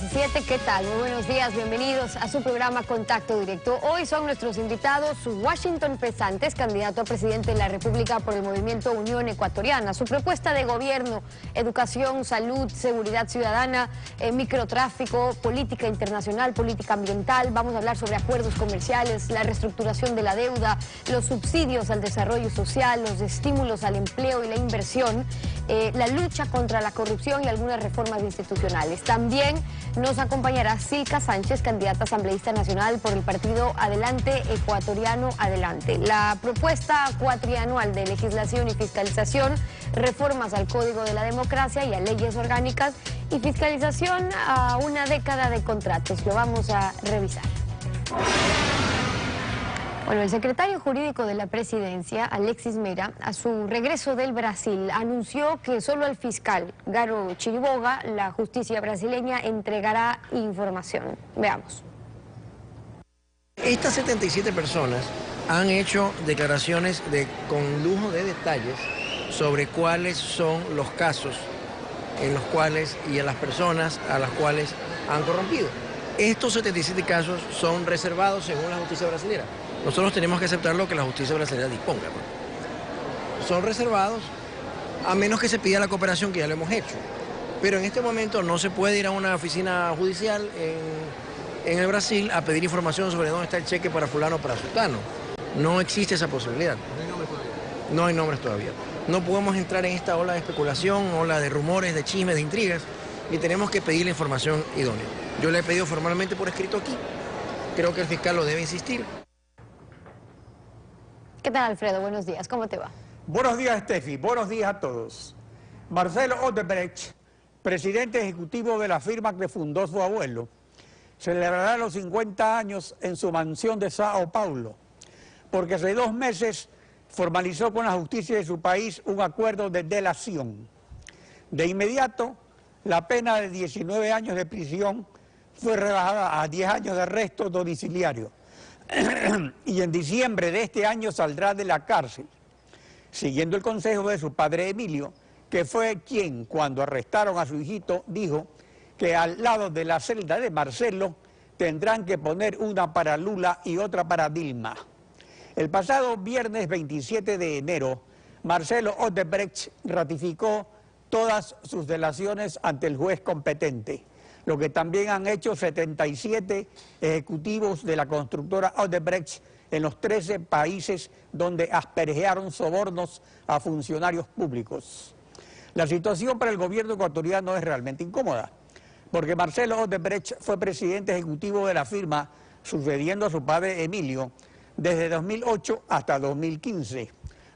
17, ¿qué tal? Muy buenos días, bienvenidos a su programa Contacto Directo. Hoy son nuestros invitados Washington Pesantes, candidato a presidente de la República por el Movimiento Unión Ecuatoriana. Su propuesta de gobierno: educación, salud, seguridad ciudadana, microtráfico, política internacional, política ambiental. Vamos a hablar sobre acuerdos comerciales, la reestructuración de la deuda, los subsidios al desarrollo social, los estímulos al empleo y la inversión, la lucha contra la corrupción y algunas reformas institucionales. También nos acompañará Silka Sánchez, candidata asambleísta nacional por el partido Adelante Ecuatoriano Adelante. La propuesta cuatrianual de legislación y fiscalización, reformas al Código de la Democracia y a leyes orgánicas y fiscalización a una década de contratos. Lo vamos a revisar. Bueno, el secretario jurídico de la presidencia, Alexis Mera, a su regreso del Brasil, anunció que solo al fiscal Garo Chiriboga la justicia brasileña entregará información. Veamos. Estas 77 personas han hecho declaraciones con lujo de detalles sobre cuáles son los casos en los cuales y a las personas a las cuales han corrompido. Estos 77 casos son reservados según la justicia brasileña. Nosotros tenemos que aceptar lo que la justicia brasileña disponga, ¿no? Son reservados a menos que se pida la cooperación, que ya lo hemos hecho. Pero en este momento no se puede ir a una oficina judicial en el Brasil a pedir información sobre dónde está el cheque para fulano o para sultano. No existe esa posibilidad. No hay nombres todavía. No podemos entrar en esta ola de especulación, ola de rumores, de chismes, de intrigas, y tenemos que pedir la información idónea. Yo le he pedido formalmente por escrito aquí. Creo que el fiscal lo debe insistir. ¿Qué tal, Alfredo? Buenos días, ¿cómo te va? Buenos días, Steffi. Buenos días a todos. Marcelo Odebrecht, presidente ejecutivo de la firma que fundó su abuelo, celebrará los 50 años en su mansión de Sao Paulo, porque hace 2 meses formalizó con la justicia de su país un acuerdo de delación. De inmediato, la pena de 19 años de prisión fue rebajada a 10 años de arresto domiciliario. Y en diciembre de este año saldrá de la cárcel, siguiendo el consejo de su padre Emilio, que fue quien, cuando arrestaron a su hijito, dijo que al lado de la celda de Marcelo tendrán que poner una para Lula y otra para Dilma. El pasado viernes 27 de enero, Marcelo Odebrecht ratificó todas sus delaciones ante el juez competente, lo que también han hecho 77 ejecutivos de la constructora Odebrecht en los 13 países donde aspergearon sobornos a funcionarios públicos. La situación para el gobierno ecuatoriano es realmente incómoda, porque Marcelo Odebrecht fue presidente ejecutivo de la firma, sucediendo a su padre Emilio, desde 2008 hasta 2015.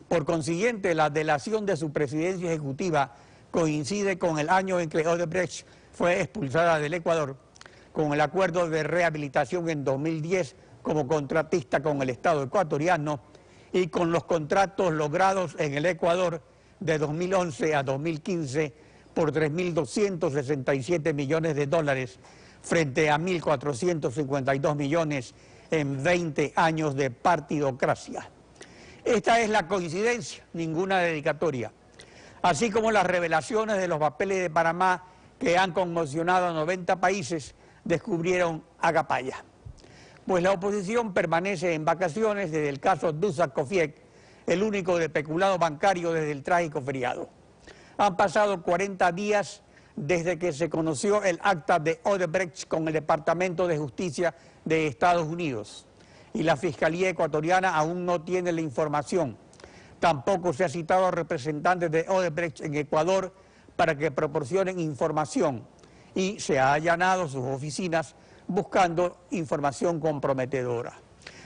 Por consiguiente, la delación de su presidencia ejecutiva coincide con el año en que Odebrecht fue expulsada del Ecuador, con el acuerdo de rehabilitación en 2010 como contratista con el Estado ecuatoriano y con los contratos logrados en el Ecuador de 2011 a 2015 por 3.267 millones de dólares frente a 1.452 millones en 20 años de partidocracia. Esta es la coincidencia, ninguna dedicatoria. Así como las revelaciones de los papeles de Panamá que han conmocionado a 90 países, descubrieron Agapaya. Pues la oposición permanece en vacaciones desde el caso Dusa Kofiek, el único de peculado bancario desde el trágico feriado. Han pasado 40 días desde que se conoció el acta de Odebrecht con el Departamento de Justicia de Estados Unidos, y la Fiscalía ecuatoriana aún no tiene la información. Tampoco se ha citado a representantes de Odebrecht en Ecuador para que proporcionen información, y se ha allanado sus oficinas buscando información comprometedora.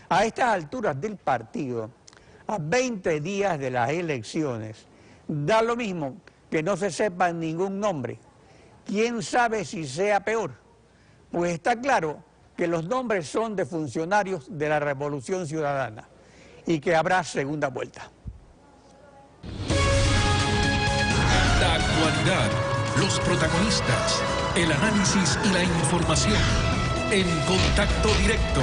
A estas alturas del partido, a 20 días de las elecciones, da lo mismo que no se sepa ningún nombre. ¿Quién sabe si sea peor? Pues está claro que los nombres son de funcionarios de la Revolución Ciudadana y que habrá segunda vuelta. La actualidad, los protagonistas, el análisis y la información en Contacto Directo.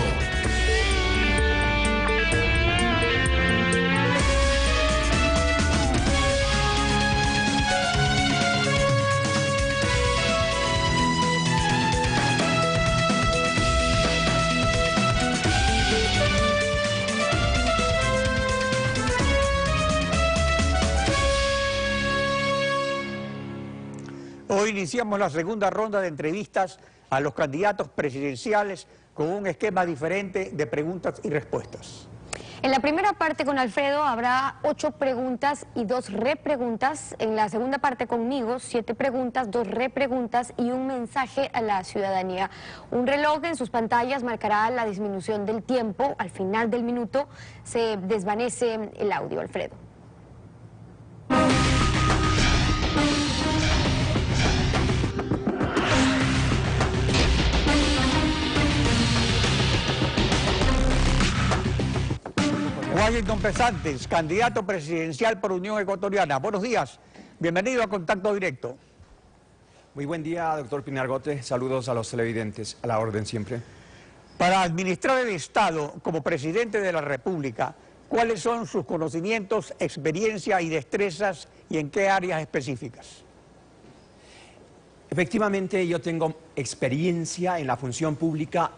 iniciamos la segunda ronda de entrevistas a los candidatos presidenciales con un esquema diferente de preguntas y respuestas. En la primera parte con Alfredo habrá 8 preguntas y 2 repreguntas. En la segunda parte conmigo, 7 preguntas, 2 repreguntas y un mensaje a la ciudadanía. Un reloj en sus pantallas marcará la disminución del tiempo. Al final del minuto se desvanece el audio, Alfredo. Washington Pesantes, candidato presidencial por Unión Ecuatoriana. Buenos días, bienvenido a Contacto Directo. Muy buen día, doctor Pinargote. Saludos a los televidentes, a la orden siempre. Para administrar el Estado como presidente de la República, ¿cuáles son sus conocimientos, experiencia y destrezas y en qué áreas específicas? Efectivamente, yo tengo experiencia en la función pública.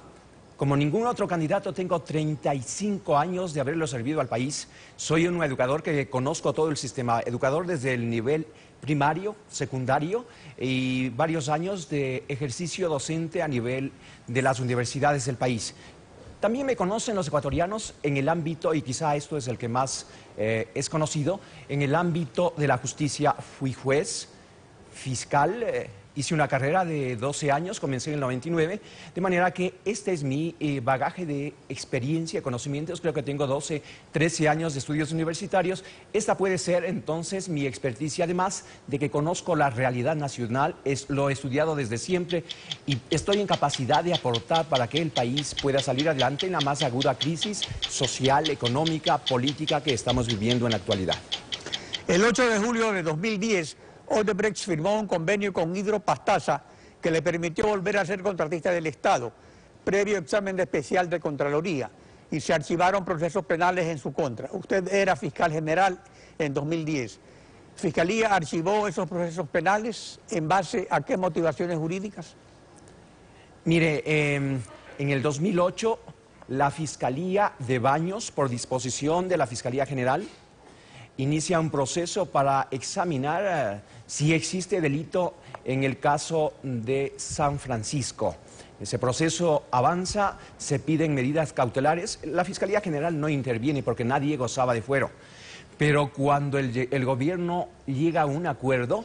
Como ningún otro candidato, tengo 35 años de haberlo servido al país. Soy un educador que conozco todo el sistema, educador desde el nivel primario, secundario y varios años de ejercicio docente a nivel de las universidades del país. También me conocen los ecuatorianos en el ámbito, y quizá esto es el que más es conocido, en el ámbito de la justicia. Fui juez, fiscal, hice una carrera de 12 años, comencé en el 99, de manera que este es mi bagaje de experiencia, conocimientos. Creo que tengo 12, 13 años de estudios universitarios. Esta puede ser entonces mi experticia, además de que conozco la realidad nacional, lo he estudiado desde siempre y estoy en capacidad de aportar para que el país pueda salir adelante en la más aguda crisis social, económica, política que estamos viviendo en la actualidad. El 8 de julio de 2010, Odebrecht firmó un convenio con Hidropastasa que le permitió volver a ser contratista del Estado, previo examen especial de Contraloría, y se archivaron procesos penales en su contra. Usted era fiscal general en 2010. ¿Fiscalía archivó esos procesos penales en base a qué motivaciones jurídicas? Mire, en el 2008 la Fiscalía de Baños, por disposición de la Fiscalía General, inicia un proceso para examinar si existe delito en el caso de San Francisco. Ese proceso avanza, se piden medidas cautelares. La Fiscalía General no interviene porque nadie gozaba de fuero. Pero cuando el gobierno llega a un acuerdo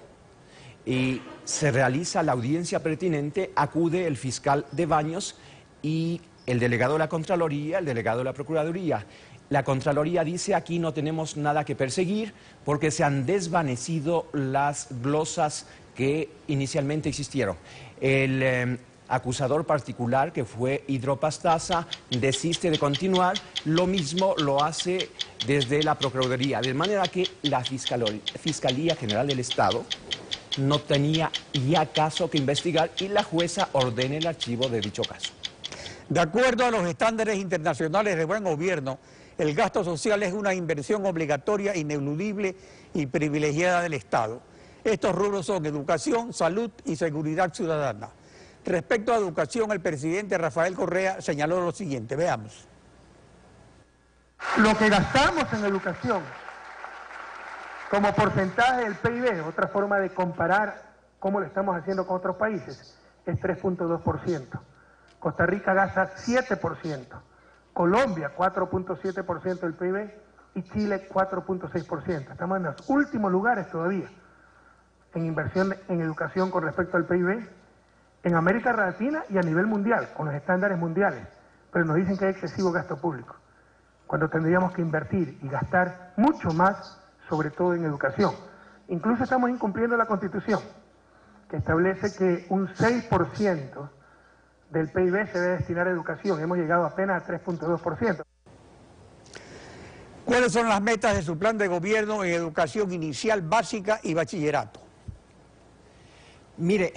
y se realiza la audiencia pertinente, acude el fiscal de Baños y el delegado de la Contraloría, el delegado de la Procuraduría. La Contraloría dice: aquí no tenemos nada que perseguir porque se han desvanecido las glosas que inicialmente existieron. El acusador particular, que fue Hidropastasa, desiste de continuar. Lo mismo lo hace desde la Procuraduría, de manera que la Fiscalía General del Estado no tenía ya caso que investigar y la jueza ordena el archivo de dicho caso. De acuerdo a los estándares internacionales de buen gobierno, el gasto social es una inversión obligatoria, ineludible y privilegiada del Estado. Estos rubros son educación, salud y seguridad ciudadana. Respecto a educación, el presidente Rafael Correa señaló lo siguiente, veamos. Lo que gastamos en educación como porcentaje del PIB, otra forma de comparar cómo lo estamos haciendo con otros países, es 3.2%. Costa Rica gasta 7%. Colombia 4.7% del PIB y Chile 4.6%. Estamos en los últimos lugares todavía en inversión en educación con respecto al PIB en América Latina y a nivel mundial, con los estándares mundiales. Pero nos dicen que hay excesivo gasto público, cuando tendríamos que invertir y gastar mucho más, sobre todo en educación. Incluso estamos incumpliendo la Constitución, que establece que un 6% del PIB se debe destinar a educación. Hemos llegado apenas a 3.2%. ¿Cuáles son las metas de su plan de gobierno en educación inicial, básica y bachillerato? Mire,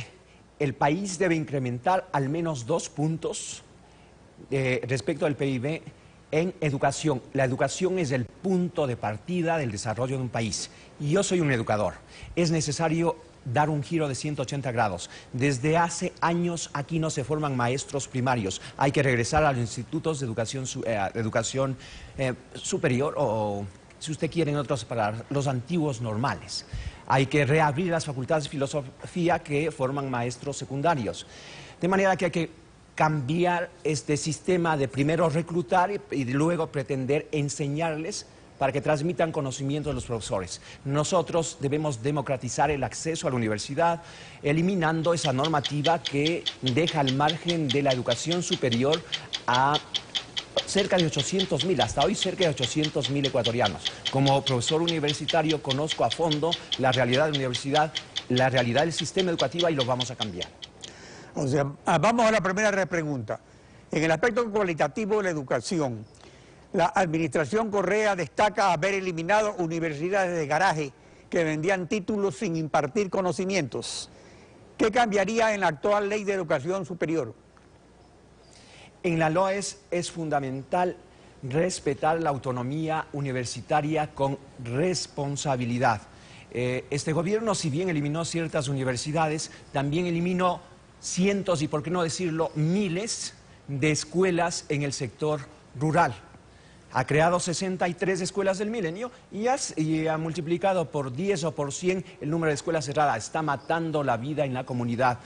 el país debe incrementar al menos 2 puntos respecto al PIB en educación. La educación es el punto de partida del desarrollo de un país. Y yo soy un educador. Es necesario dar un giro de 180 grados. Desde hace años aquí no se forman maestros primarios. Hay que regresar a los institutos de educación superior o, si usted quiere, en otras palabras, los antiguos normales. Hay que reabrir las facultades de filosofía que forman maestros secundarios. De manera que hay que cambiar este sistema de primero reclutar y luego pretender enseñarles para que transmitan conocimiento a los profesores. Nosotros debemos democratizar el acceso a la universidad, eliminando esa normativa que deja al margen de la educación superior a cerca de 800.000, hasta hoy cerca de 800.000 ecuatorianos. Como profesor universitario conozco a fondo la realidad de la universidad, la realidad del sistema educativo y lo vamos a cambiar. O sea, vamos a la primera repregunta. En el aspecto cualitativo de la educación, la administración Correa destaca haber eliminado universidades de garaje que vendían títulos sin impartir conocimientos. ¿Qué cambiaría en la actual ley de educación superior? En la LOES es fundamental respetar la autonomía universitaria con responsabilidad. Este gobierno, si bien eliminó ciertas universidades, también eliminó cientos y, por qué no decirlo, miles de escuelas en el sector rural. Ha creado 63 escuelas del milenio y ha multiplicado por 10 o por 100 el número de escuelas cerradas. Está matando la vida en la comunidad.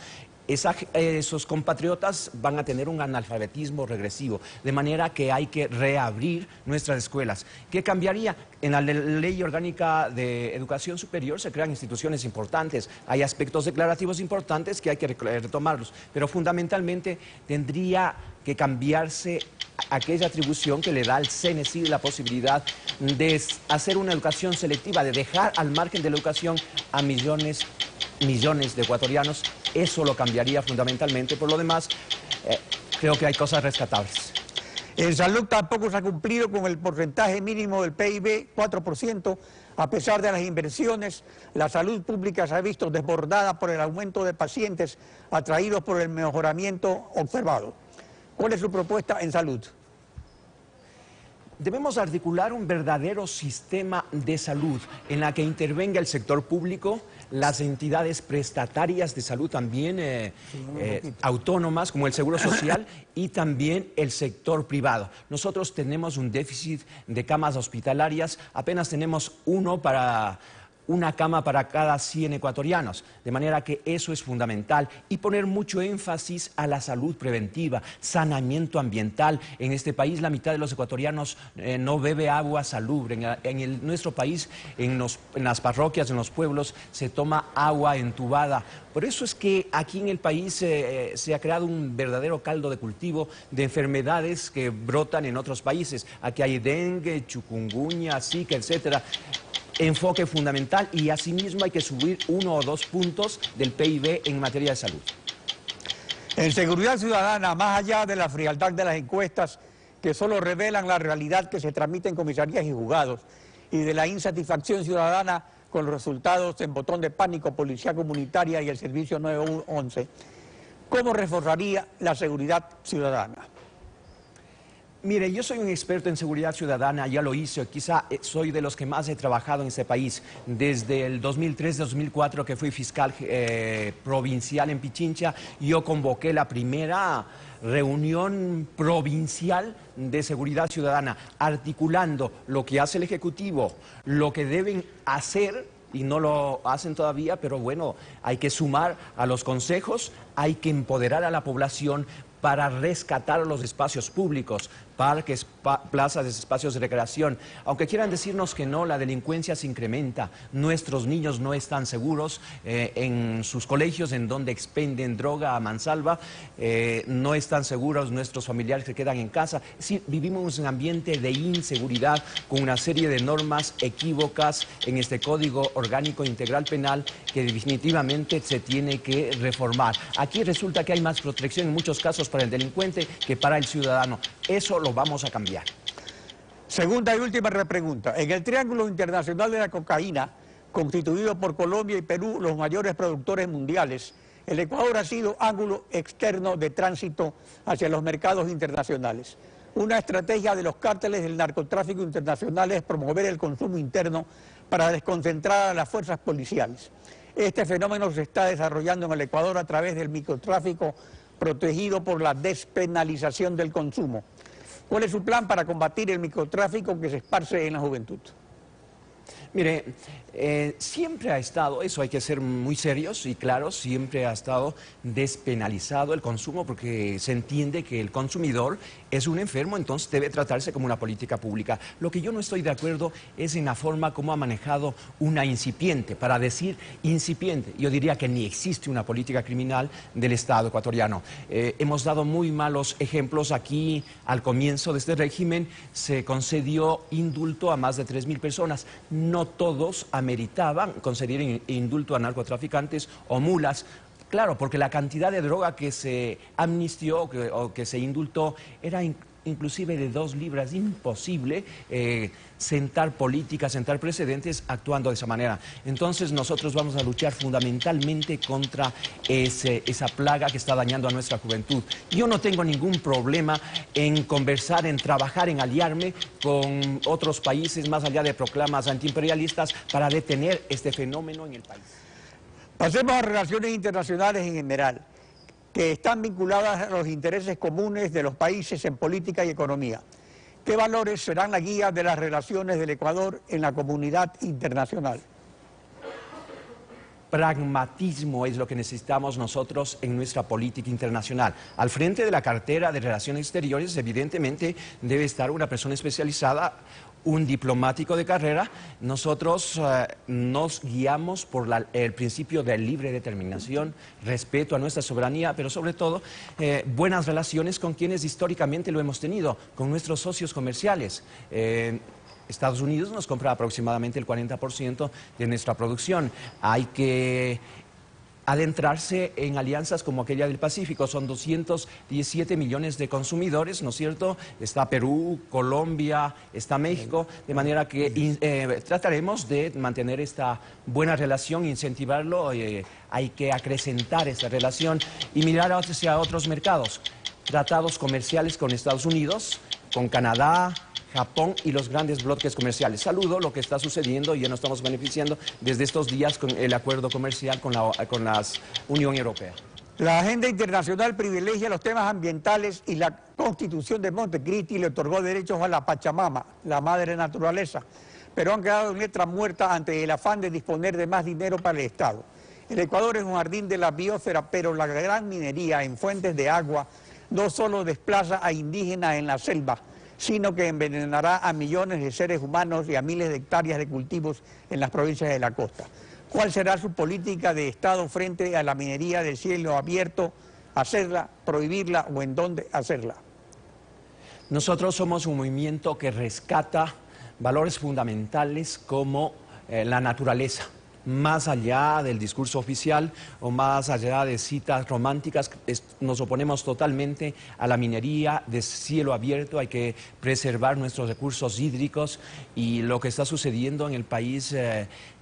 Esos compatriotas van a tener un analfabetismo regresivo, de manera que hay que reabrir nuestras escuelas. ¿Qué cambiaría? En la Ley Orgánica de Educación Superior se crean instituciones importantes, hay aspectos declarativos importantes que hay que retomarlos, pero fundamentalmente tendría que cambiarse aquella atribución que le da al CNESID la posibilidad de hacer una educación selectiva, de dejar al margen de la educación a millones de ecuatorianos. Eso lo cambiaría fundamentalmente. Por lo demás, creo que hay cosas rescatables. En salud tampoco se ha cumplido con el porcentaje mínimo del PIB, 4%. A pesar de las inversiones, la salud pública se ha visto desbordada por el aumento de pacientes atraídos por el mejoramiento observado. ¿Cuál es su propuesta en salud? Debemos articular un verdadero sistema de salud en la que intervenga el sector público, las entidades prestatarias de salud también autónomas como el Seguro Social y también el sector privado. Nosotros tenemos un déficit de camas hospitalarias, apenas tenemos una cama para cada 100 ecuatorianos, de manera que eso es fundamental y poner mucho énfasis a la salud preventiva, saneamiento ambiental. En este país la mitad de los ecuatorianos no bebe agua salubre. Nuestro país, en las parroquias, en los pueblos, se toma agua entubada. Por eso es que aquí en el país se ha creado un verdadero caldo de cultivo de enfermedades que brotan en otros países. Aquí hay dengue, chikungunya, zika, etcétera. Enfoque fundamental y asimismo hay que subir 1 o 2 puntos del PIB en materia de salud. En seguridad ciudadana, más allá de la frialdad de las encuestas que solo revelan la realidad que se transmite en comisarías y juzgados y de la insatisfacción ciudadana con los resultados en botón de pánico, policía comunitaria y el servicio 911, ¿cómo reforzaría la seguridad ciudadana? Mire, yo soy un experto en seguridad ciudadana, ya lo hice, quizá soy de los que más he trabajado en este país. Desde el 2003-2004 que fui fiscal provincial en Pichincha, yo convoqué la primera reunión provincial de seguridad ciudadana, articulando lo que hace el Ejecutivo, lo que deben hacer, y no lo hacen todavía, pero bueno, hay que sumar a los consejos, hay que empoderar a la población para rescatar los espacios públicos, parques, plazas, espacios de recreación. Aunque quieran decirnos que no, la delincuencia se incrementa, nuestros niños no están seguros en sus colegios en donde expenden droga a mansalva, no están seguros nuestros familiares que quedan en casa. Es decir, vivimos en un ambiente de inseguridad con una serie de normas equívocas en este Código Orgánico Integral Penal que definitivamente se tiene que reformar. Aquí resulta que hay más protección en muchos casos para el delincuente que para el ciudadano. Eso lo vamos a cambiar. Segunda y última repregunta. En el Triángulo Internacional de la Cocaína, constituido por Colombia y Perú, los mayores productores mundiales, el Ecuador ha sido ángulo externo de tránsito hacia los mercados internacionales. Una estrategia de los cárteles del narcotráfico internacional es promover el consumo interno para desconcentrar a las fuerzas policiales. Este fenómeno se está desarrollando en el Ecuador a través del microtráfico protegido por la despenalización del consumo. ¿Cuál es su plan para combatir el microtráfico que se esparce en la juventud? Mire, siempre ha estado, eso hay que ser muy serios y claros, siempre ha estado despenalizado el consumo porque se entiende que el consumidor es un enfermo, entonces debe tratarse como una política pública. Lo que yo no estoy de acuerdo es en la forma como ha manejado una incipiente, para decir incipiente, yo diría que ni existe una política criminal del Estado ecuatoriano. Hemos dado muy malos ejemplos aquí. Al comienzo de este régimen se concedió indulto a más de 3.000 personas. No todos ameritaban conceder indulto a narcotraficantes o mulas. Claro, porque la cantidad de droga que se amnistió o que se indultó era inclusive de 2 libras. Imposible sentar políticas, sentar precedentes actuando de esa manera. Entonces nosotros vamos a luchar fundamentalmente contra esa plaga que está dañando a nuestra juventud. Yo no tengo ningún problema en conversar, en trabajar, en aliarme con otros países más allá de proclamas antiimperialistas para detener este fenómeno en el país. Pasemos a relaciones internacionales en general, que están vinculadas a los intereses comunes de los países en política y economía. ¿Qué valores serán la guía de las relaciones del Ecuador en la comunidad internacional? Pragmatismo es lo que necesitamos nosotros en nuestra política internacional. Al frente de la cartera de Relaciones Exteriores, evidentemente, debe estar una persona especializada, un diplomático de carrera. Nosotros nos guiamos por el principio de libre determinación, respeto a nuestra soberanía, pero sobre todo buenas relaciones con quienes históricamente lo hemos tenido, con nuestros socios comerciales. Estados Unidos nos compra aproximadamente el 40% de nuestra producción. Hay que adentrarse en alianzas como aquella del Pacífico. Son 217 millones de consumidores, ¿no es cierto? Está Perú, Colombia, está México, de manera que trataremos de mantener esta buena relación, incentivarlo, hay que acrecentar esta relación y mirar hacia otros mercados. Tratados comerciales con Estados Unidos, con Canadá, Japón y los grandes bloques comerciales. Saludo lo que está sucediendo y ya nos estamos beneficiando desde estos días con el acuerdo comercial con la Unión Europea. La agenda internacional privilegia los temas ambientales y la Constitución de Montecristi le otorgó derechos a la Pachamama, la madre naturaleza, pero han quedado en letra muerta ante el afán de disponer de más dinero para el Estado. El Ecuador es un jardín de la biosfera, pero la gran minería en fuentes de agua no solo desplaza a indígenas en la selva, sino que envenenará a millones de seres humanos y a miles de hectáreas de cultivos en las provincias de la costa. ¿Cuál será su política de Estado frente a la minería de cielo abierto? ¿Hacerla, prohibirla o en dónde hacerla? Nosotros somos un movimiento que rescata valores fundamentales como la naturaleza. Más allá del discurso oficial o más allá de citas románticas, nos oponemos totalmente a la minería de cielo abierto. Hay que preservar nuestros recursos hídricos y lo que está sucediendo en el país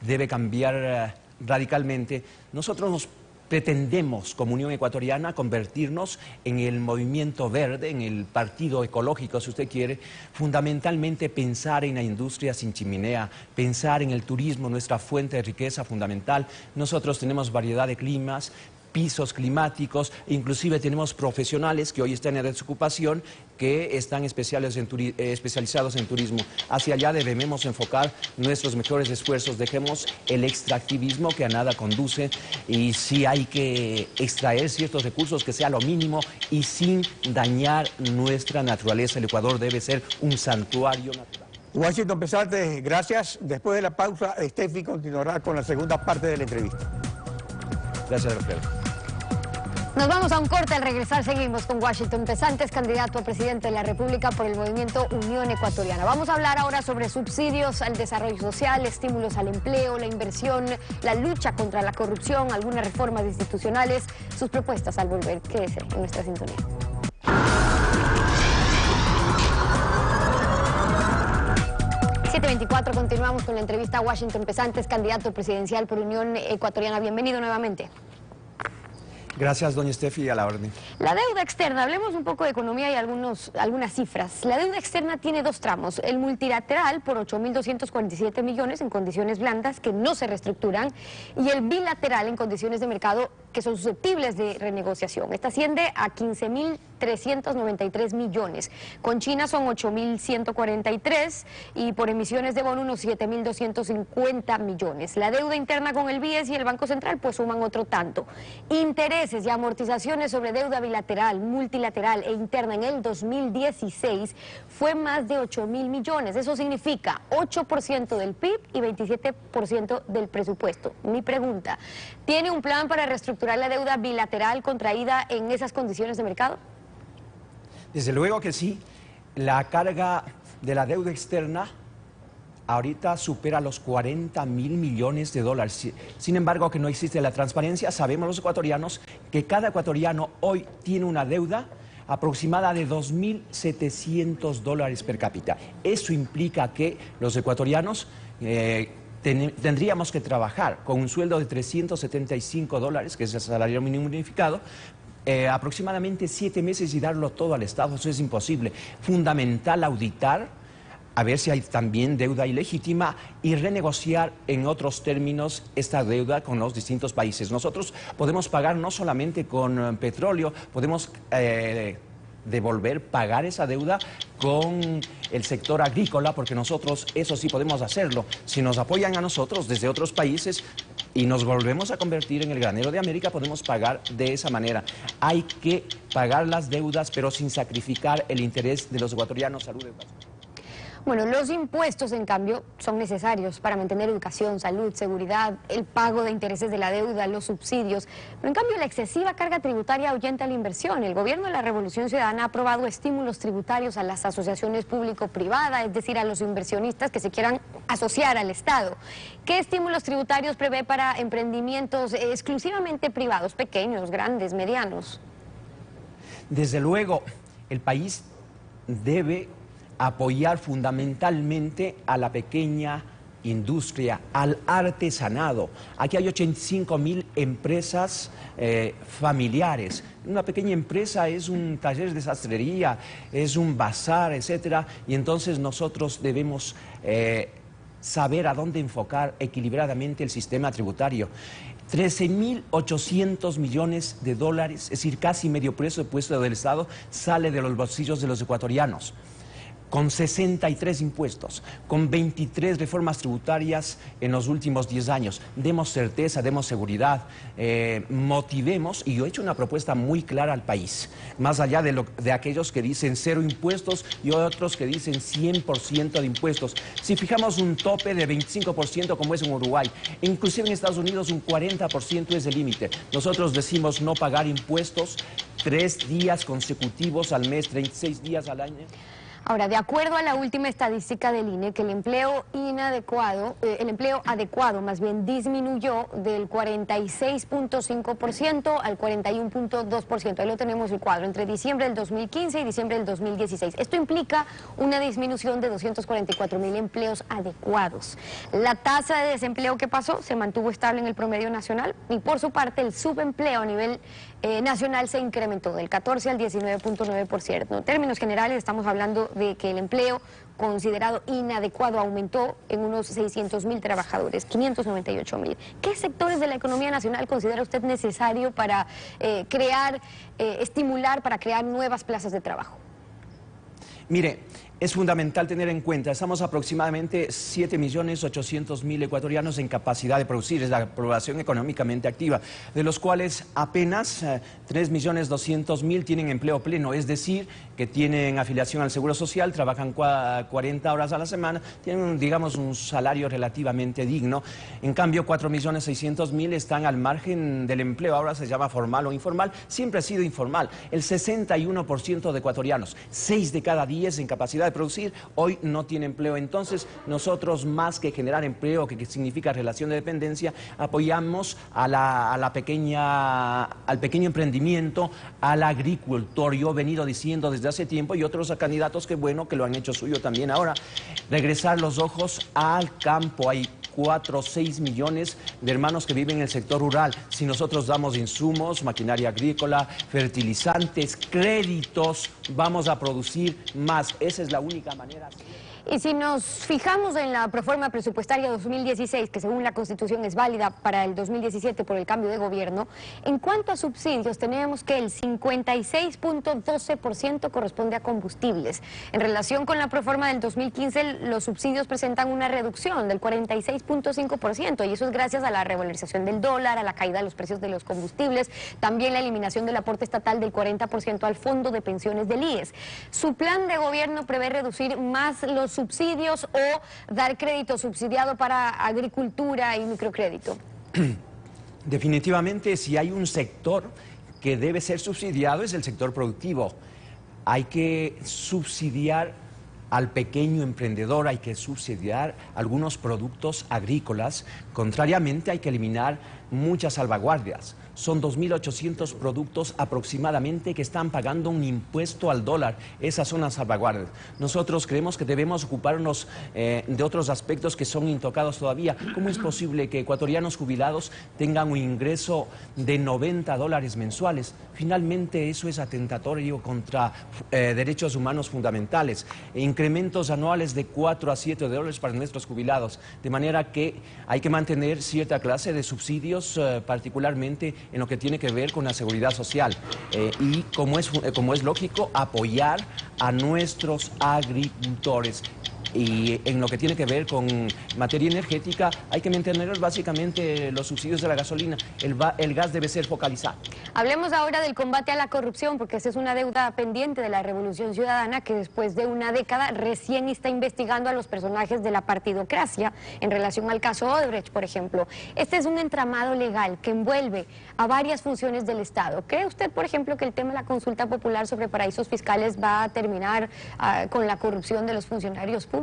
debe cambiar radicalmente. Nosotros nos pretendemos, como Unión Ecuatoriana, convertirnos en el movimiento verde, en el partido ecológico, si usted quiere, fundamentalmente pensar en la industria sin chimenea, pensar en el turismo, nuestra fuente de riqueza fundamental. Nosotros tenemos variedad de climas, pisos climáticos, inclusive tenemos profesionales que hoy están en desocupación que están especializados en turismo. Hacia allá debemos enfocar nuestros mejores esfuerzos, dejemos el extractivismo que a nada conduce y si hay que extraer ciertos recursos que sea lo mínimo y sin dañar nuestra naturaleza. El Ecuador debe ser un santuario natural. Washington Pesantes, gracias. Después de la pausa, Steffi continuará con la segunda parte de la entrevista. Gracias, Alfredo. Nos vamos a un corte. Al regresar seguimos con Washington Pesantes, candidato a presidente de la República por el movimiento Unión Ecuatoriana. Vamos a hablar ahora sobre subsidios al desarrollo social, estímulos al empleo, la inversión, la lucha contra la corrupción, algunas reformas institucionales, sus propuestas al volver. Quédese en nuestra sintonía. 7:24, continuamos con la entrevista a Washington Pesantes, candidato presidencial por Unión Ecuatoriana. Bienvenido nuevamente. Gracias, doña Steffi, a la orden. La deuda externa, hablemos un poco de economía y algunas cifras. La deuda externa tiene 2 tramos, el multilateral por 8.247 millones en condiciones blandas que no se reestructuran y el bilateral en condiciones de mercado que son susceptibles de renegociación. Esta asciende a 15.393 millones. Con China son 8.143 y por emisiones de bono unos 7.250 millones. La deuda interna con el BIES y el Banco Central pues suman otro tanto. Intereses y amortizaciones sobre deuda bilateral, multilateral e interna en el 2016 fue más de 8.000 millones. Eso significa 8% del PIB y 27% del presupuesto. Mi pregunta, ¿tiene un plan para reestructurar la deuda bilateral contraída en esas condiciones de mercado? Desde luego que sí. La carga de la deuda externa ahorita supera los 40.000 millones de dólares. Sin embargo, que no existe la transparencia, sabemos los ecuatorianos que cada ecuatoriano hoy tiene una deuda aproximada de 2.700 dólares per cápita. Eso implica que los ecuatorianos tendríamos que trabajar con un sueldo de 375 dólares, que es el salario mínimo unificado, aproximadamente 7 meses y darlo todo al Estado. Eso es imposible. Fundamental auditar, a ver si hay también deuda ilegítima y renegociar en otros términos esta deuda con los distintos países. Nosotros podemos pagar no solamente con petróleo, podemos pagar esa deuda con el sector agrícola, porque nosotros eso sí podemos hacerlo. Si nos apoyan a nosotros desde otros países y nos volvemos a convertir en el granero de América, podemos pagar de esa manera. Hay que pagar las deudas, pero sin sacrificar el interés de los ecuatorianos. Salud. Bueno, los impuestos, en cambio, son necesarios para mantener educación, salud, seguridad, el pago de intereses de la deuda, los subsidios. Pero, en cambio, la excesiva carga tributaria ahuyenta la inversión. El gobierno de la Revolución Ciudadana ha aprobado estímulos tributarios a las asociaciones público-privadas, es decir, a los inversionistas que se quieran asociar al Estado. ¿Qué estímulos tributarios prevé para emprendimientos exclusivamente privados, pequeños, grandes, medianos? Desde luego, el país debe apoyar fundamentalmente a la pequeña industria, al artesanado. Aquí hay 85.000 empresas familiares. Una pequeña empresa es un taller de sastrería, es un bazar, etcétera, y entonces nosotros debemos saber a dónde enfocar equilibradamente el sistema tributario. 13.800 millones de dólares, es decir, casi medio presupuesto del Estado, sale de los bolsillos de los ecuatorianos, con 63 impuestos, con 23 reformas tributarias en los últimos 10 años. Demos certeza, demos seguridad, motivemos, y yo he hecho una propuesta muy clara al país, más allá de aquellos que dicen 0 impuestos y otros que dicen 100% de impuestos. Si fijamos un tope de 25% como es en Uruguay, inclusive en Estados Unidos un 40% es el límite. Nosotros decimos no pagar impuestos 3 días consecutivos al mes, 36 días al año. Ahora, de acuerdo a la última estadística del INE, que el empleo adecuado más bien disminuyó del 46.5% al 41.2%. Ahí lo tenemos el cuadro, entre diciembre del 2015 y diciembre del 2016. Esto implica una disminución de 244.000 empleos adecuados. La tasa de desempleo que pasó se mantuvo estable en el promedio nacional y por su parte el subempleo a nivel nacional se incrementó del 14 al 19.9%. En términos generales estamos hablando de que el empleo considerado inadecuado aumentó en unos 600.000 trabajadores, 598.000. ¿Qué sectores de la economía nacional considera usted necesario para estimular, para crear nuevas plazas de trabajo? Mire, es fundamental tener en cuenta, estamos aproximadamente 7.800.000 ecuatorianos en capacidad de producir, es la población económicamente activa, de los cuales apenas 3.200.000 tienen empleo pleno, es decir, que tienen afiliación al Seguro Social, trabajan 40 horas a la semana, tienen, digamos, un salario relativamente digno. En cambio, 4.600.000 están al margen del empleo, ahora se llama formal o informal, siempre ha sido informal. El 61% de ecuatorianos, 6 de cada 10 en capacidad de producir, hoy no tiene empleo. Entonces, nosotros, más que generar empleo, que significa relación de dependencia, apoyamos al pequeño emprendimiento, al agricultor. Yo he venido diciendo desde hace tiempo, y otros candidatos que bueno, que lo han hecho suyo también ahora, regresar los ojos al campo. Hay 4 o 6 millones de hermanos que viven en el sector rural. Si nosotros damos insumos, maquinaria agrícola, fertilizantes, créditos, vamos a producir más. Esa es la única manera. Y si nos fijamos en la proforma presupuestaria 2016, que según la Constitución es válida para el 2017 por el cambio de gobierno, en cuanto a subsidios tenemos que el 56.12% corresponde a combustibles. En relación con la proforma del 2015, los subsidios presentan una reducción del 46.5%, y eso es gracias a la revalorización del dólar, a la caída de los precios de los combustibles, también la eliminación del aporte estatal del 40% al fondo de pensiones del IES. Su plan de gobierno prevé reducir más los subsidios o dar crédito subsidiado para agricultura y microcrédito. Definitivamente, si hay un sector que debe ser subsidiado es el sector productivo. Hay que subsidiar al pequeño emprendedor, hay que subsidiar algunos productos agrícolas. Contrariamente, hay que eliminar muchas salvaguardias. Son 2.800 productos aproximadamente que están pagando un impuesto al dólar. Esas son las salvaguardias. Nosotros creemos que debemos ocuparnos de otros aspectos que son intocados todavía. ¿Cómo es posible que ecuatorianos jubilados tengan un ingreso de $90 mensuales? Finalmente, eso es atentatorio contra derechos humanos fundamentales. Incrementos anuales de $4 a $7 para nuestros jubilados. De manera que hay que mantener cierta clase de subsidios, particularmente en lo que tiene que ver con la seguridad social, y como es lógico, apoyar a nuestros agricultores. Y en lo que tiene que ver con materia energética, hay que mantener básicamente los subsidios de la gasolina. El gas debe ser focalizado. Hablemos ahora del combate a la corrupción, porque esa es una deuda pendiente de la Revolución Ciudadana, que después de una década recién está investigando a los personajes de la partidocracia en relación al caso Odebrecht, por ejemplo. Este es un entramado legal que envuelve a varias funciones del Estado. ¿Cree usted, por ejemplo, que el tema de la consulta popular sobre paraísos fiscales va a terminar con la corrupción de los funcionarios públicos?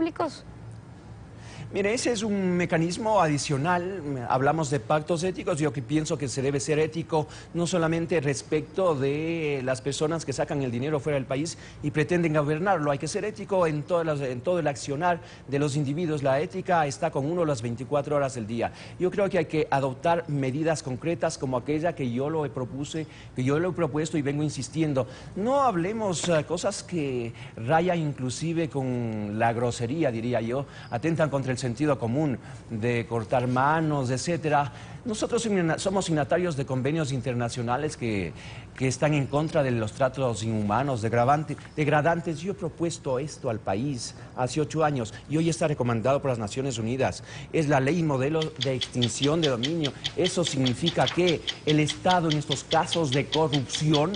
Mire, ese es un mecanismo adicional. Hablamos de pactos éticos. Yo que pienso que se debe ser ético no solamente respecto de las personas que sacan el dinero fuera del país y pretenden gobernarlo. Hay que ser ético en todo el accionar de los individuos. La ética está con uno las 24 horas del día. Yo creo que hay que adoptar medidas concretas como aquella que yo lo he propuesto y vengo insistiendo. No hablemos cosas que rayan inclusive con la grosería, diría yo, atentan contra el sentido común, de cortar manos, etcétera. Nosotros somos signatarios de convenios internacionales que están en contra de los tratos inhumanos, degradantes. Yo he propuesto esto al país hace 8 años y hoy está recomendado por las Naciones Unidas. Es la ley modelo de extinción de dominio. Eso significa que el Estado en estos casos de corrupción,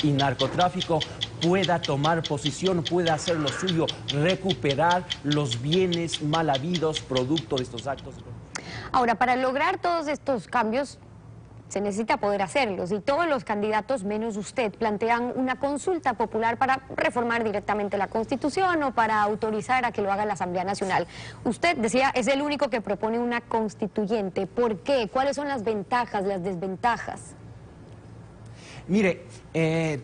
y narcotráfico, pueda tomar posición, pueda hacer lo suyo, recuperar los bienes mal habidos producto de estos actos. Ahora, para lograr todos estos cambios se necesita poder hacerlos, y todos los candidatos, menos usted, plantean una consulta popular para reformar directamente la Constitución o para autorizar a que lo haga la Asamblea Nacional. Usted decía, es el único que propone una constituyente. ¿Por qué? ¿Cuáles son las ventajas, las desventajas? Mire,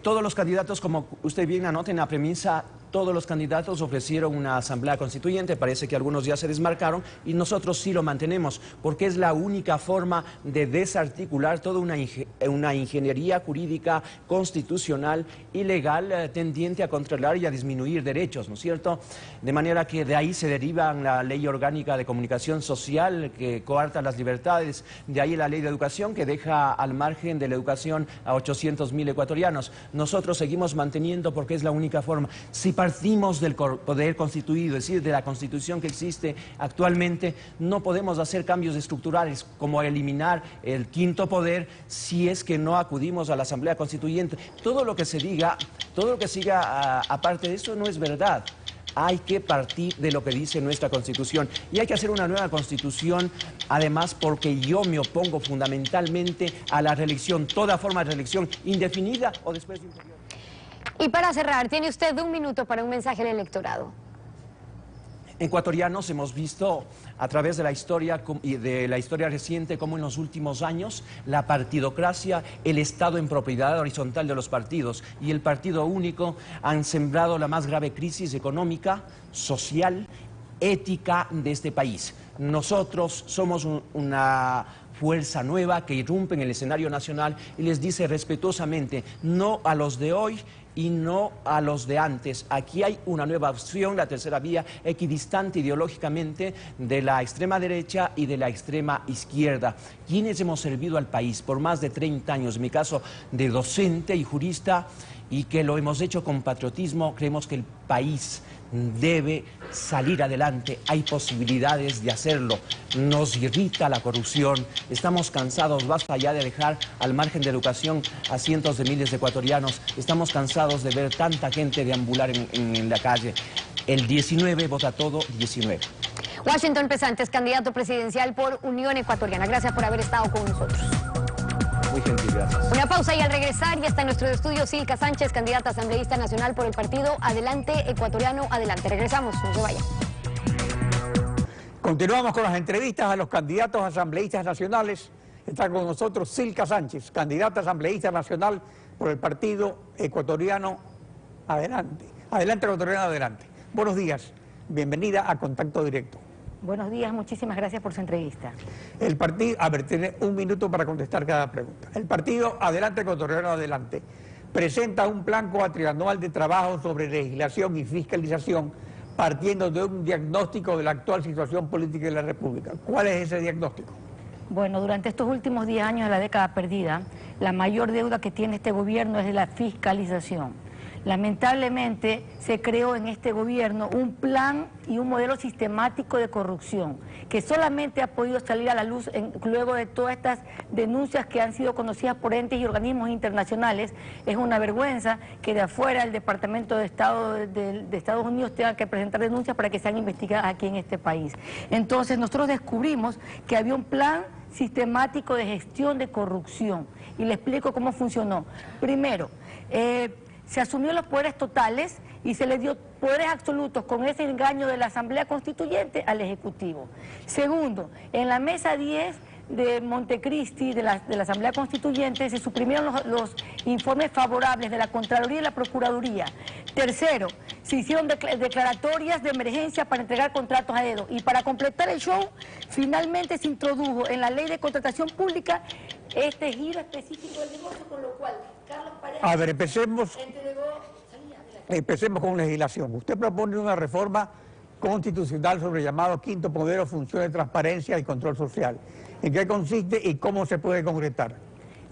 todos los candidatos, como usted bien anota en la premisa, todos los candidatos ofrecieron una asamblea constituyente. Parece que algunos ya se desmarcaron y nosotros sí lo mantenemos, porque es la única forma de desarticular toda una ingeniería jurídica, constitucional y legal tendiente a controlar y a disminuir derechos, ¿no es cierto? De manera que de ahí se deriva la ley orgánica de comunicación social, que coarta las libertades, de ahí la ley de educación, que deja al margen de la educación a 800.000 ecuatorianos. Nosotros seguimos manteniendo, porque es la única forma. Si partimos del poder constituido, es decir, de la Constitución que existe actualmente, no podemos hacer cambios estructurales como eliminar el quinto poder si es que no acudimos a la Asamblea Constituyente. Todo lo que se diga, todo lo que siga aparte de eso no es verdad. Hay que partir de lo que dice nuestra Constitución y hay que hacer una nueva Constitución, además porque yo me opongo fundamentalmente a la reelección, toda forma de reelección indefinida o después de un periodo. Y para cerrar, tiene usted 1 minuto para un mensaje al electorado. Ecuatorianos, hemos visto a través de la historia y de la historia reciente cómo en los últimos años la partidocracia, el Estado en propiedad horizontal de los partidos y el partido único han sembrado la más grave crisis económica, social, ética de este país. Nosotros somos fuerza nueva que irrumpe en el escenario nacional y les dice respetuosamente no a los de hoy y no a los de antes. Aquí hay una nueva opción, la tercera vía, equidistante ideológicamente de la extrema derecha y de la extrema izquierda. Quienes hemos servido al país por más de 30 años, en mi caso de docente y jurista, y que lo hemos hecho con patriotismo, creemos que el país debe salir adelante, hay posibilidades de hacerlo. Nos irrita la corrupción, estamos cansados, basta ya de dejar al margen de educación a cientos de miles de ecuatorianos, estamos cansados de ver tanta gente deambular en la calle. El 19 vota todo, 19. Washington Pesantes, candidato presidencial por Unión Ecuatoriana. Gracias por haber estado con nosotros. Muy gentil, gracias. Una pausa y al regresar ya está en nuestro estudio Silka Sánchez, candidata asambleísta nacional por el partido Adelante Ecuatoriano Adelante. Regresamos, no se vayan. Continuamos con las entrevistas a los candidatos asambleístas nacionales. Está con nosotros Silka Sánchez, candidata asambleísta nacional por el partido Ecuatoriano Adelante. Adelante Ecuatoriano Adelante. Buenos días, bienvenida a Contacto Directo. Buenos días, muchísimas gracias por su entrevista. El partido, a ver, tiene un minuto para contestar cada pregunta. El partido Adelante Ecuatoriano Adelante presenta un plan cuatrianual de trabajo sobre legislación y fiscalización partiendo de un diagnóstico de la actual situación política de la República. ¿Cuál es ese diagnóstico? Bueno, durante estos últimos 10 años de la década perdida, la mayor deuda que tiene este gobierno es de la fiscalización. Lamentablemente se creó en este gobierno un plan y un modelo sistemático de corrupción que solamente ha podido salir a la luz luego de todas estas denuncias que han sido conocidas por entes y organismos internacionales. Es una vergüenza que de afuera el Departamento de Estado de Estados Unidos tenga que presentar denuncias para que sean investigadas aquí en este país. Entonces nosotros descubrimos que había un plan sistemático de gestión de corrupción y le explico cómo funcionó. Primero, se asumió los poderes totales y se le dio poderes absolutos con ese engaño de la Asamblea Constituyente al Ejecutivo. Segundo, en la mesa 10 de Montecristi, de la Asamblea Constituyente, se suprimieron los informes favorables de la Contraloría y la Procuraduría. Tercero, se hicieron declaratorias de emergencia para entregar contratos a dedo. Y para completar el show, finalmente se introdujo en la Ley de Contratación Pública este giro específico del negocio, con lo cual Carlos Pareja... A ver, empecemos con legislación. Usted propone una reforma constitucional sobre el llamado quinto poder o función de transparencia y control social. ¿En qué consiste y cómo se puede concretar?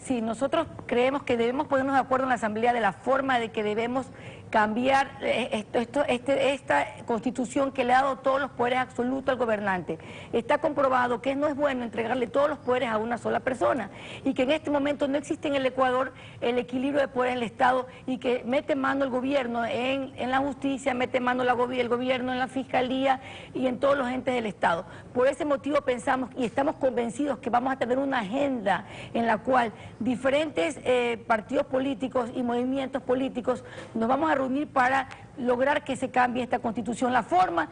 Sí, nosotros creemos que debemos ponernos de acuerdo en la Asamblea de la forma de que debemos cambiar esta Constitución que le ha dado todos los poderes absolutos al gobernante. Está comprobado que no es bueno entregarle todos los poderes a una sola persona y que en este momento no existe en el Ecuador el equilibrio de poderes en el Estado y que mete mano el gobierno en la justicia, mete mano el gobierno en la fiscalía y en todos los entes del Estado. Por ese motivo pensamos y estamos convencidos que vamos a tener una agenda en la cual diferentes partidos políticos y movimientos políticos nos vamos a reunir para lograr que se cambie esta Constitución. La forma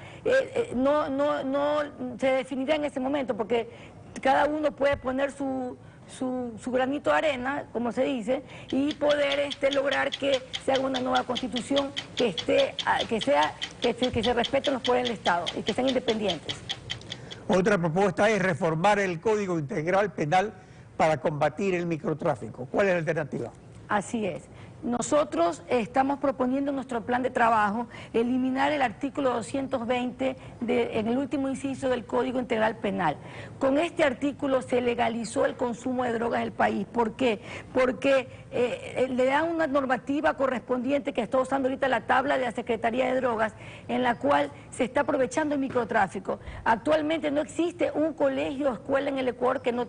no se definirá en ese momento porque cada uno puede poner su granito de arena, como se dice, y poder lograr que se haga una nueva Constitución que se respeten los poderes del Estado y que sean independientes. Otra propuesta es reformar el Código Integral Penal para combatir el microtráfico. ¿Cuál es la alternativa? Así es. Nosotros estamos proponiendo en nuestro plan de trabajo eliminar el artículo 220 en el último inciso del Código Integral Penal. Con este artículo se legalizó el consumo de drogas en el país. ¿Por qué? Porque le da una normativa correspondiente que está usando ahorita la tabla de la Secretaría de Drogas, en la cual se está aprovechando el microtráfico. Actualmente no existe un colegio o escuela en el Ecuador que no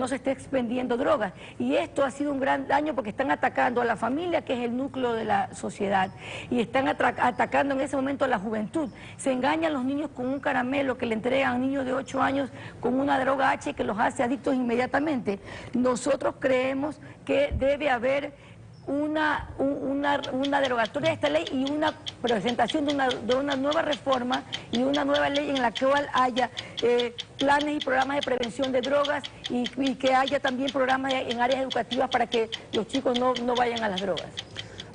se esté expendiendo drogas. Y esto ha sido un gran daño porque están atacando a la familia, que es el núcleo de la sociedad, y están atacando en ese momento a la juventud. Se engañan los niños con un caramelo que le entregan a niños de 8 años con una droga H que los hace adictos inmediatamente. Nosotros creemos que debe haber una derogatoria de esta ley y una presentación de una nueva reforma y una nueva ley en la cual haya planes y programas de prevención de drogas y que haya también programas en áreas educativas para que los chicos no vayan a las drogas.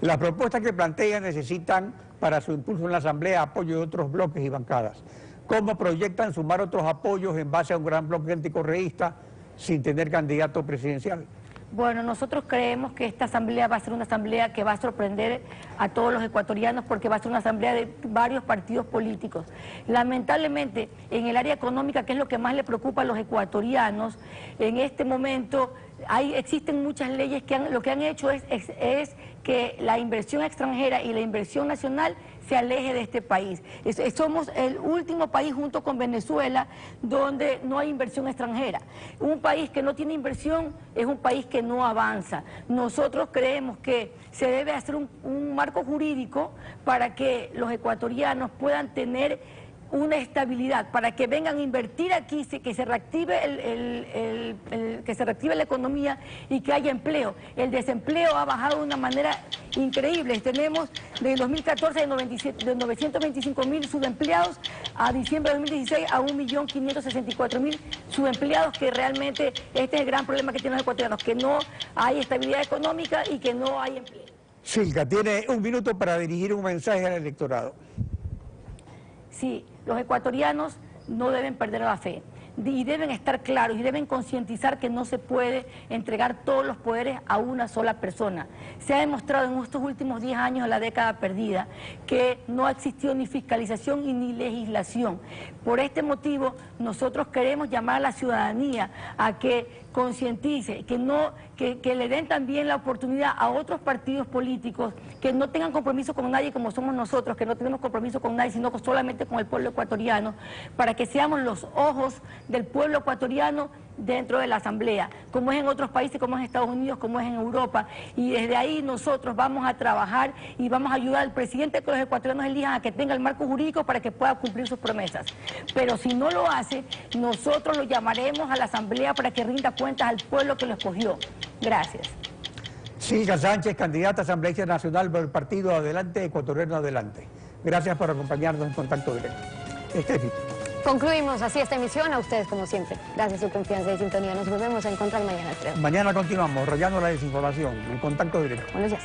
Las propuestas que plantean necesitan para su impulso en la Asamblea apoyo de otros bloques y bancadas. ¿Cómo proyectan sumar otros apoyos en base a un gran bloque anticorreísta sin tener candidato presidencial? Bueno, nosotros creemos que esta asamblea va a ser una asamblea que va a sorprender a todos los ecuatorianos porque va a ser una asamblea de varios partidos políticos. Lamentablemente, en el área económica, que es lo que más le preocupa a los ecuatorianos, en este momento existen muchas leyes que lo que han hecho es que la inversión extranjera y la inversión nacional se aleje de este país. Somos el último país junto con Venezuela donde no hay inversión extranjera. Un país que no tiene inversión es un país que no avanza. Nosotros creemos que se debe hacer un marco jurídico para que los ecuatorianos puedan tener una estabilidad, para que vengan a invertir aquí, que se reactive que se reactive la economía y que haya empleo. El desempleo ha bajado de una manera increíble. Tenemos de 2014 de 925.000 subempleados a diciembre de 2016 a 1.564.000 subempleados, que realmente este es el gran problema que tienen los ecuatorianos, que no hay estabilidad económica y que no hay empleo. Silka, tiene un minuto para dirigir un mensaje al electorado. Sí, los ecuatorianos no deben perder la fe y deben estar claros y deben concientizar que no se puede entregar todos los poderes a una sola persona. Se ha demostrado en estos últimos 10 años de la década perdida que no ha existido ni fiscalización y ni legislación. Por este motivo, nosotros queremos llamar a la ciudadanía a que concientice, que le den también la oportunidad a otros partidos políticos que no tengan compromiso con nadie como somos nosotros, que no tenemos compromiso con nadie, sino solamente con el pueblo ecuatoriano, para que seamos los ojos del pueblo ecuatoriano dentro de la asamblea, como es en otros países, como es en Estados Unidos, como es en Europa, y desde ahí nosotros vamos a trabajar y vamos a ayudar al presidente que los ecuatorianos elijan a que tenga el marco jurídico para que pueda cumplir sus promesas. Pero si no lo hace, nosotros lo llamaremos a la asamblea para que rinda cuentas al pueblo que lo escogió. Gracias. Silka Sánchez, candidata asambleísta nacional por el partido Adelante, Ecuatoriano Adelante. Gracias por acompañarnos en Contacto Directo. Estefi. Concluimos así esta emisión. A ustedes, como siempre, gracias por su confianza y sintonía. Nos volvemos a encontrar mañana, creo. Mañana continuamos rayando la desinformación en Contacto Directo. Buenos días.